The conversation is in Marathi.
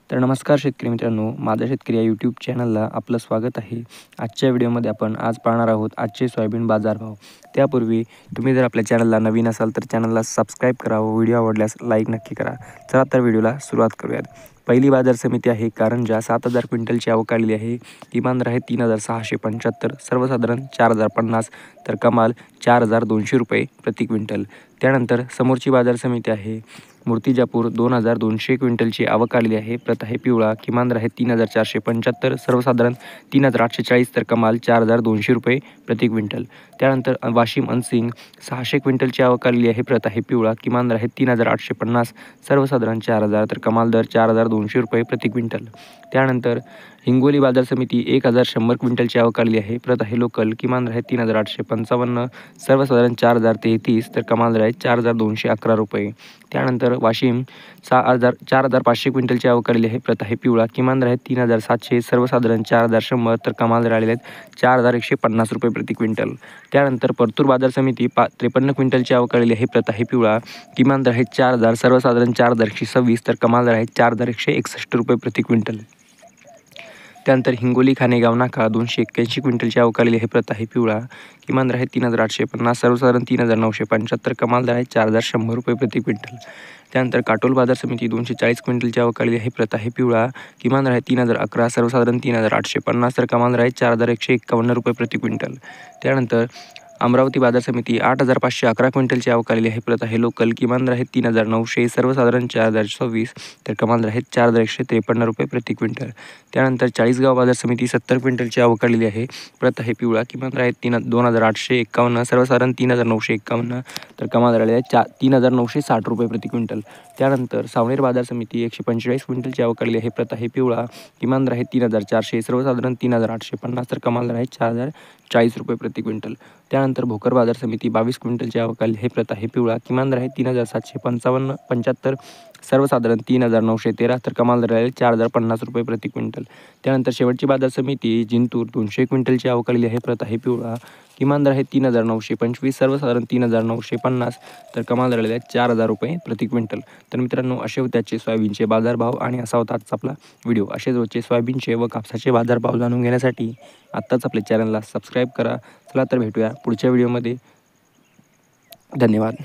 तर नमस्कार शेतकरी मित्रांनो, माझा शेतकरी या यूट्यूब चॅनलला आपलं स्वागत आहे. आजच्या व्हिडिओमध्ये आपण आज पाहणार आहोत आजचे सोयाबीन बाजारभाव. त्यापूर्वी तुम्ही जर आपल्या चॅनलला नवीन असाल तर चॅनलला सबस्क्राईब करा व व्हिडिओ आवडल्यास लाईक नक्की करा. चला तर व्हिडिओला सुरुवात करूयात. पहिली बाजार समिती आहे कारंजा. 7,000 क्विंटलची आवक आलेली आहे. किमान दर आहे 3,675, सर्वसाधारण 4,050 तर कमाल 4,200 रुपये प्रति क्विंटल. त्यानंतर समोरची बाजार समिती आहे मूर्तिजापूर. 2,200 क्विंटलची आवक आलेली आहे. प्रत आहे पिवळा. किमान दर आहे 3,475, सर्वसाधारण 3,840 तर कमाल 4,200 रुपये प्रति क्विंटल. त्यानंतर वाशिम अनसिंग. 600 क्विंटलची आवक आलेली आहे. प्रत आहे पिवळा. किमान दर आहे 3,850, सर्वसाधारण 4,000 तर कमाल दर 4,200 रुपये प्रति क्विंटल. त्यानंतर हिंगोली बाजार समिती 1,100 क्विंटलची आवक आलेली आहे. प्रत आहे लोकल. किमान दर आहे 3,855, सर्वसाधारण 4,033 तर कमाल दर आहे 4,211 रुपये. त्यानंतर वाशिम 4,500 क्विंटलची आवक आलेली आहे. प्रत आहे पिवळा. किमान दर आहे 3,700, सर्वसाधारण 4,100 तर कमाल दर आलेले आहेत 4,150 रुपये प्रति क्विंटल. त्यानंतर परतूर बाजार समिती 53 क्विंटलची आवक आलेली आहे. प्रत आहे पिवळा. किमान दर आहे 4,000, सर्वसाधारण 4,126 तर कमाल दर आहे 4,161 रुपये प्रति क्विंटल. त्यानंतर हिंगोली खानेगाव नाका 281 क्विंटलची आवक आलेली आहे. प्रत आहे पिवळा. किमान दर आहे 3,850, सर्वसाधारण 3,975 कमाल दर आहे 4,100 रुपये प्रति क्विंटल. त्यानंतर काटोल बाजार समिती 240 क्विंटलची आवक आलेली आहे. प्रत आहे पिवळा. किमान दर आहे 3,011, सर्वसाधारण 3,850 तर कमाल दर आहे 4,151 रुपये प्रति क्विंटल. त्यानंतर अमरावती बाजार समिती 8,511 क्विंटलची आवक आलेली आहे. प्रत आहे लोकल. किमान दर आहे 3,900, सर्वसाधारण 4,026 तर कमाल दर आहे 4,153 रुपये प्रति क्विंटल. त्यानंतर चाळीसगाव बाजार समिती 70 क्विंटलची आवक आलेली आहे. प्रत आहे पिवळा. किमान दर आहे 2,851, सर्वसाधारण 3,951 तर कमाल दर आलेली आहे 3,960 रुपये प्रति क्विंटल. त्यानंतर सावनेर बाजार समिती 145 क्विंटलची आवक आलेली आहे. प्रत आहे पिवळा. किमान दर आहे 3,400, सर्वसाधारण 3,850 तर कमाल दर आहे 4,040 रुपये प्रति क्विंटल. त्यानंतर भोकर बाजार समिती 22 क्विंटलची आवक आलेली आहे. प्रत आहे पिवळा. किमान दर आहे 3,775, सर्वसाधारण 3,913 तर कमाल दर आहे 4,050 रुपये प्रति क्विंटल. त्यानंतर शेवटची बाजार समिती जिंतूर 200 क्विंटलची आवक आलेली आहे. प्रत आहे पिवळा. किमान दर आहे 3,925, सर्वसाधारण 3,950 तर कमाल दर आलेला आहे 4,000 रुपये प्रति क्विंटल. तर मित्रांनो, असे होते आजचे सोयाबीनचे बाजारभाव आणि असा होता आजचा आपला व्हिडिओ. असेच रोजचे सोयाबीनचे व कापसाचे बाजारभाव जाणून घेण्यासाठी आत्ताच आपल्या चॅनलला सबस्क्राईब करा. चला तर भेटूया पुढच्या व्हिडिओमध्ये. धन्यवाद.